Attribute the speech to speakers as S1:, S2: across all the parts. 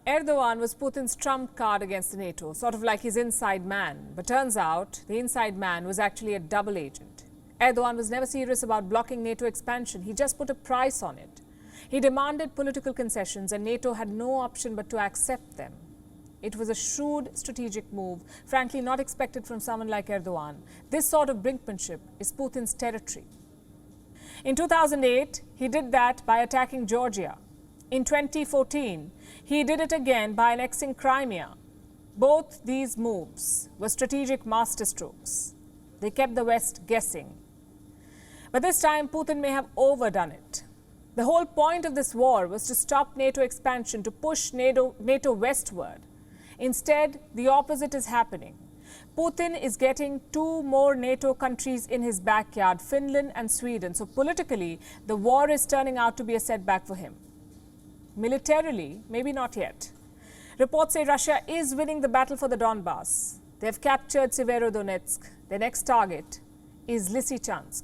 S1: Erdogan was Putin's trump card against the NATO, sort of like his inside man. But turns out the inside man was actually a double agent. Erdogan was never serious about blocking NATO expansion. He just put a price on it. He demanded political concessions and NATO had no option but to accept them. It was a shrewd strategic move, frankly not expected from someone like Erdogan. This sort of brinkmanship is Putin's territory. In 2008, he did that by attacking Georgia. In 2014, he did it again by annexing Crimea. Both these moves were strategic masterstrokes. They kept the West guessing. But this time, Putin may have overdone it. The whole point of this war was to stop NATO expansion, to push NATO westward. Instead, the opposite is happening. Putin is getting 2 more NATO countries in his backyard, Finland and Sweden. So politically, the war is turning out to be a setback for him. Militarily, maybe not yet. Reports say Russia is winning the battle for the Donbass. They have captured Severodonetsk. Their next target is Lysychansk.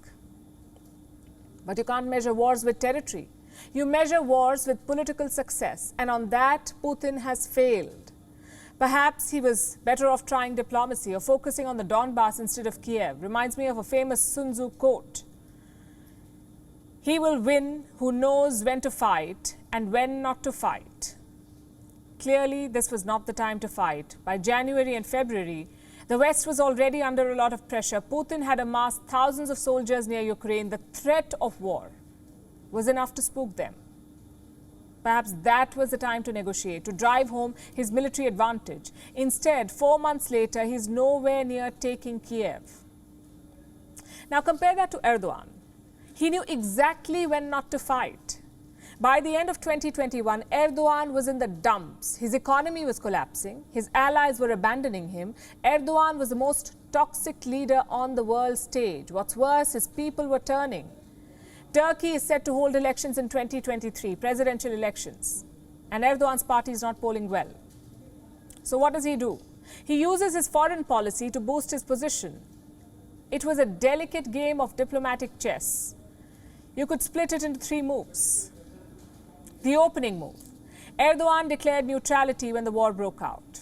S1: But you can't measure wars with territory. You measure wars with political success. And on that, Putin has failed. Perhaps he was better off trying diplomacy or focusing on the Donbass instead of Kiev. Reminds me of a famous Sun Tzu quote. He will win who knows when to fight and when not to fight. Clearly, this was not the time to fight. By January and February, the West was already under a lot of pressure. Putin had amassed thousands of soldiers near Ukraine. The threat of war was enough to spook them. Perhaps that was the time to negotiate, to drive home his military advantage. Instead, 4 months later, he's nowhere near taking Kiev. Now compare that to Erdogan. He knew exactly when not to fight. By the end of 2021, Erdogan was in the dumps. His economy was collapsing. His allies were abandoning him. Erdogan was the most toxic leader on the world stage. What's worse, his people were turning. Turkey is set to hold elections in 2023, presidential elections. And Erdogan's party is not polling well. So what does he do? He uses his foreign policy to boost his position. It was a delicate game of diplomatic chess. You could split it into 3 moves. The opening move. Erdogan declared neutrality when the war broke out.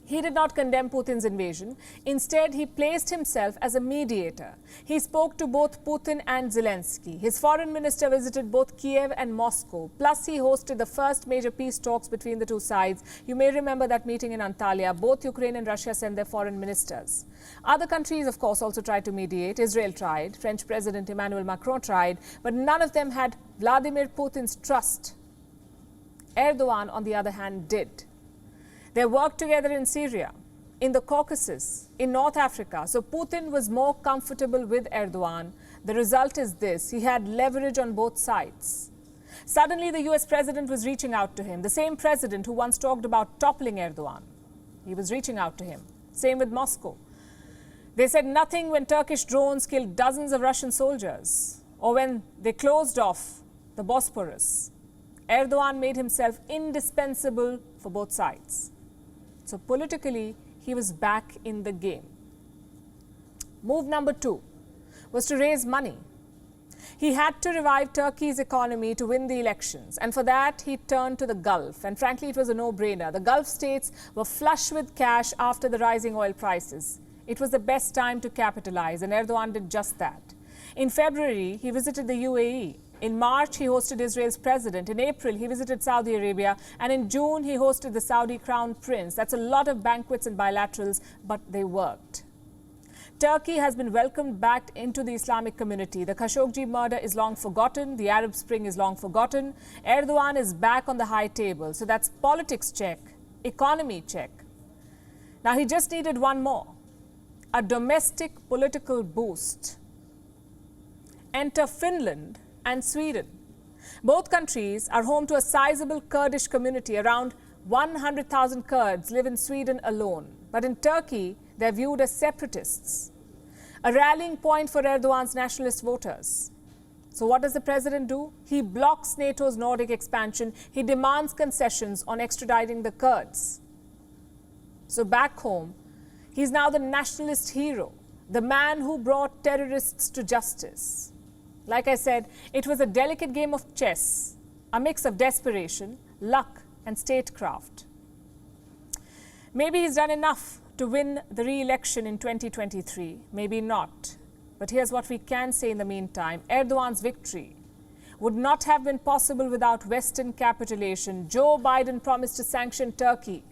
S1: He did not condemn Putin's invasion. Instead, he placed himself as a mediator. He spoke to both Putin and Zelensky. His foreign minister visited both Kiev and Moscow. Plus, he hosted the first major peace talks between the 2 sides. You may remember that meeting in Antalya. Both Ukraine and Russia sent their foreign ministers. Other countries, of course, also tried to mediate. Israel tried. French President Emmanuel Macron tried. But none of them had Vladimir Putin's trust. Erdogan, on the other hand, did. They worked together in Syria, in the Caucasus, in North Africa. So Putin was more comfortable with Erdogan. The result is this. He had leverage on both sides. Suddenly, the US president was reaching out to him. The same president who once talked about toppling Erdogan. He was reaching out to him. Same with Moscow. They said nothing when Turkish drones killed dozens of Russian soldiers or when they closed off the Bosporus. Erdogan made himself indispensable for both sides. So politically, he was back in the game. Move number 2 was to raise money. He had to revive Turkey's economy to win the elections. And for that, he turned to the Gulf. And frankly, it was a no-brainer. The Gulf states were flush with cash after the rising oil prices. It was the best time to capitalize, and Erdogan did just that. In February, he visited the UAE. In March, he hosted Israel's president. In April, he visited Saudi Arabia. And in June, he hosted the Saudi crown prince. That's a lot of banquets and bilaterals, but they worked. Turkey has been welcomed back into the Islamic community. The Khashoggi murder is long forgotten. The Arab Spring is long forgotten. Erdogan is back on the high table. So that's politics check, economy check. Now, he just needed one more. A domestic political boost. Enter Finland and Sweden. Both countries are home to a sizable Kurdish community. Around 100,000 Kurds live in Sweden alone. But in Turkey, they're viewed as separatists. A rallying point for Erdogan's nationalist voters. So what does the president do? He blocks NATO's Nordic expansion. He demands concessions on extraditing the Kurds. So back home, he's now the nationalist hero, the man who brought terrorists to justice. Like I said, it was a delicate game of chess, a mix of desperation, luck, and statecraft. Maybe he's done enough to win the re-election in 2023, maybe not. But here's what we can say in the meantime. Erdogan's victory would not have been possible without Western capitulation. Joe Biden promised to sanction Turkey.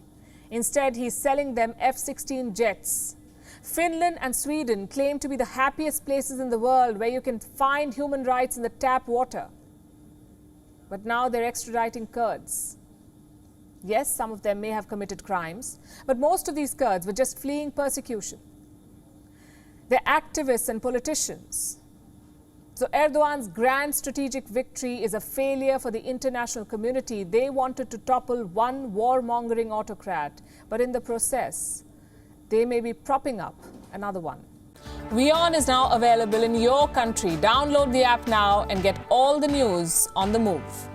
S1: Instead, he's selling them F-16 jets. Finland and Sweden claim to be the happiest places in the world where you can find human rights in the tap water. But now they're extraditing Kurds. Yes, some of them may have committed crimes, but most of these Kurds were just fleeing persecution. They're activists and politicians. So Erdogan's grand strategic victory is a failure for the international community. They wanted to topple one warmongering autocrat, but in the process, they may be propping up another one. WION is now available in your country. Download the app now and get all the news on the move.